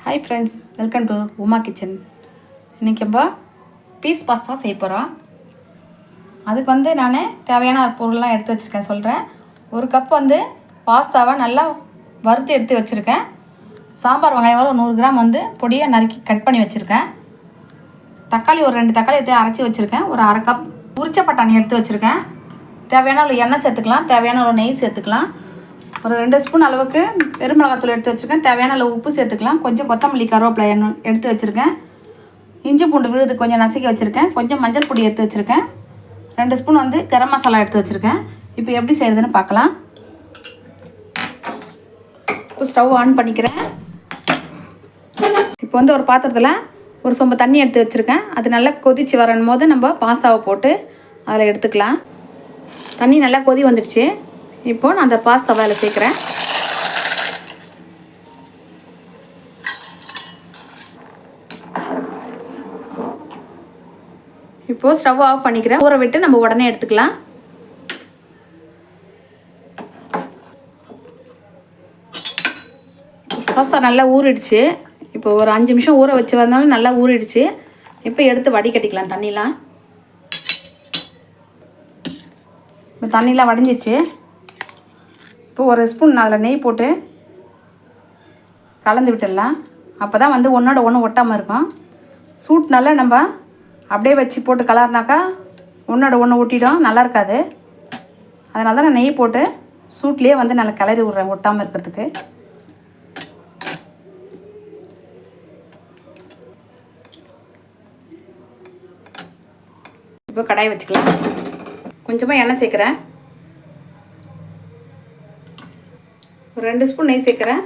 Hi friends, welcome to Uma kitchen. இன்றைக்கி நம்ம piece pasta செய்ய போகிறோம். அதுக்கு நான் தேவையான பொருள்லாம் எடுத்து வச்சுருக்கேன் சொல்கிறேன். ஒரு கப் பாஸ்தாவை நல்லா வறுத்து எடுத்து வச்சுருக்கேன். சாம்பார் வெங்காயம் 100 கிராம் பொடியாக நறுக்கி கட் பண்ணி வச்சுருக்கேன். தக்காளி ஒரு 2 தக்காளி எடுத்து அரைச்சி வச்சுருக்கேன். ஒரு அரை கப் உரிச்ச பட்டாணி எடுத்து வச்சுருக்கேன். தேவையான ஒரு எண்ணெய் சேர்த்துக்கலாம், தேவையான ஒரு நெய் சேர்த்துக்கலாம். ஒரு 2 ஸ்பூன் அளவுக்கு பெருமிளகாத்தூள் எடுத்து வச்சுருக்கேன். தேவையான அளவு உப்பு சேர்த்துக்கலாம். கொஞ்சம் கொத்தமல்லி கருவேப்பிலை எடுத்து வச்சுருக்கேன். இஞ்சி பூண்டு விழுது கொஞ்சம் நசுக்கி வச்சுருக்கேன். கொஞ்சம் மஞ்சள் பொடி எடுத்து வச்சுருக்கேன். 2 ஸ்பூன் கரம் மசாலா எடுத்து வச்சுருக்கேன். இப்போ எப்படி செய்கிறதுன்னு பார்க்கலாம். இப்போ ஸ்டவ் ஆன் பண்ணிக்கிறேன். இப்போ ஒரு பாத்திரத்தில் ஒரு சொம்பு தண்ணி எடுத்து வச்சுருக்கேன். அது நல்லா கொதித்து வரும் போது நம்ம பாஸ்தாவை போட்டு அதில் எடுத்துக்கலாம். தண்ணி நல்லா கொதி வந்துடுச்சு. இப்போது நான் அந்த பாஸ்தாவை அதில் சேர்க்குறேன். இப்போது ஸ்டவ் ஆஃப் பண்ணிக்கிறேன். ஊற விட்டு நம்ம உடனே எடுத்துக்கலாம். பாஸ்தா நல்லா ஊறிடுச்சு. இப்போ ஒரு 5 நிமிஷம் ஊற வச்சு வந்தாலும் நல்லா ஊறிடுச்சு. இப்போ எடுத்து வடிகட்டிக்கலாம். தண்ணிலாம் இப்போ தண்ணிலாம் வடிஞ்சிச்சு. இப்போ ஒரு ஸ்பூன் அதில் நெய் போட்டு கலந்து விட்டுடலாம். அப்போ தான் ஒன்றோட ஒன்று ஒட்டாமல் இருக்கும். சூட்னால நம்ம அப்படியே வச்சு போட்டு கலர்னாக்கா ஒன்றோட ஒன்று ஒட்டிடும், நல்லா இருக்காது. அதனால தான் நான் நெய் போட்டு சூட்லேயே நல்லா கிளறி விட்றேன் ஒட்டாமல் இருக்கிறதுக்கு. இப்போ கடாயை வச்சுக்கலாம். கொஞ்சமாக எண்ணெய் சேர்க்குறேன். ஒரு 2 ஸ்பூன் நெய் சேர்க்குறேன்.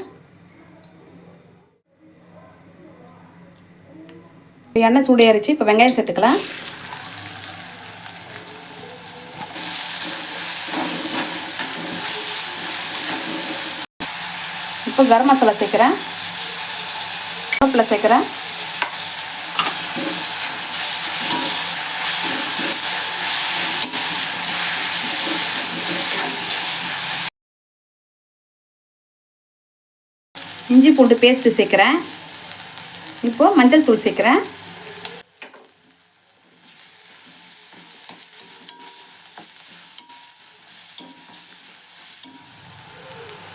எண்ணெய் சூடேறிச்சு. இப்போ வெங்காயம் சேர்த்துக்கலாம். இப்போ கரம் மசாலா சேர்க்குறேன். கருவேப்பிலை சேர்க்குறேன். இஞ்சி பூண்டு பேஸ்ட்டு சேர்க்குறேன். இப்போது மஞ்சள் தூள் சேர்க்குறேன்.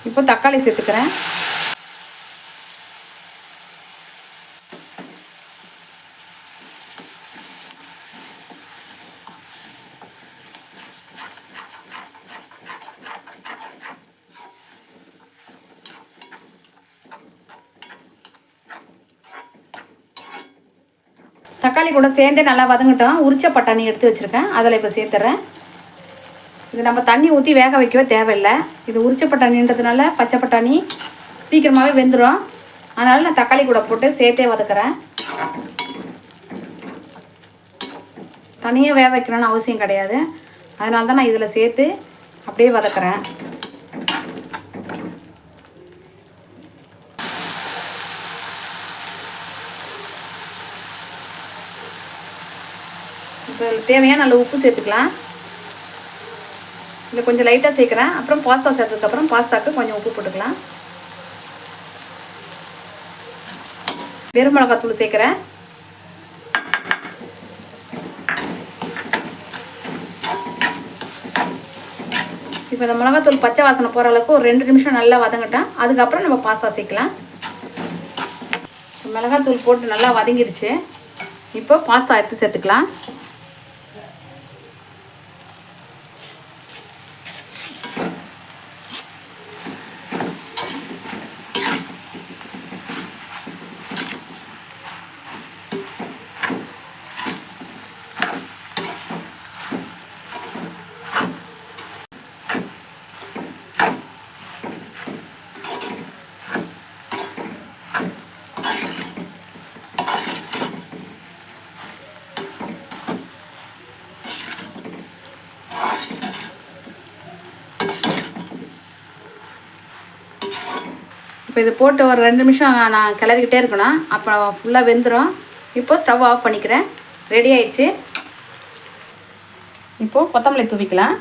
இப்போ தக்காளி சேர்த்துக்கிறேன். தக்காளி கூட சேர்ந்தே நல்லா வதங்கட்டும். உரிச்ச பட்டாணி எடுத்து வச்சுருக்கேன், அதில் இப்போ சேர்த்துறேன். இது நம்ம தண்ணி ஊற்றி வேக வைக்கவே தேவையில்லை. இது உரிச்ச பட்டாணின்றதுனால பச்சை பட்டாணி சீக்கிரமாகவே வெந்துடும். அதனால் நான் தக்காளி கூட போட்டு சேர்த்தே வதக்குறேன். தனியாக வேக வைக்கணும்னு அவசியம் கிடையாது. அதனால தான் நான் இதில் சேர்த்து அப்படியே வதக்குறேன். இப்போ தேவையான நல்ல உப்பு சேர்த்துக்கலாம். இதில் கொஞ்சம் லைட்டாக சேர்க்குறேன். அப்புறம் பாஸ்தா சேர்த்ததுக்கப்புறம் பாஸ்தாவுக்கு கொஞ்சம் உப்பு போட்டுக்கலாம். வெறும் மிளகாத்தூள் சேர்க்குறேன். இப்போ இந்த மிளகாத்தூள் பச்சை வாசனை போகிற அளவுக்கு ஒரு 2 நிமிஷம் நல்லா வதங்கட்டேன். அதுக்கப்புறம் நம்ம பாஸ்தா சேர்க்கலாம். மிளகாத்தூள் போட்டு நல்லா வதங்கிடுச்சு. இப்போ பாஸ்தா எடுத்து சேர்த்துக்கலாம். இப்போ இது போட்டு ஒரு 2 நிமிஷம் நான் கிளறிக்கிட்டே இருக்கணும். அப்புறம் ஃபுல்லாக வெந்துடும். இப்போது ஸ்டவ் ஆஃப் பண்ணிக்கிறேன். ரெடி ஆயிடுச்சு. இப்போது கொத்தமல்லி தூவிக்கலாம்.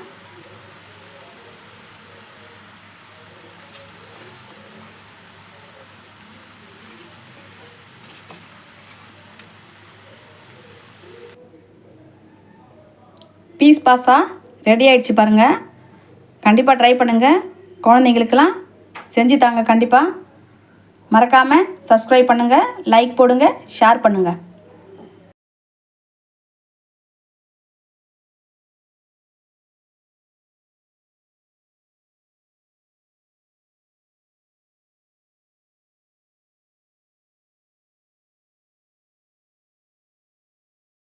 பீஸ் பாஸ்தா ரெடி ஆகிடுச்சு பாருங்கள். கண்டிப்பாக ட்ரை பண்ணுங்கள். குழந்தைங்களுக்கெல்லாம் செஞ்சு தாங்க. கண்டிப்பாக மறக்காமல் சப்ஸ்கிரைப் பண்ணுங்கள், லைக் போடுங்க, ஷேர் பண்ணுங்கள்.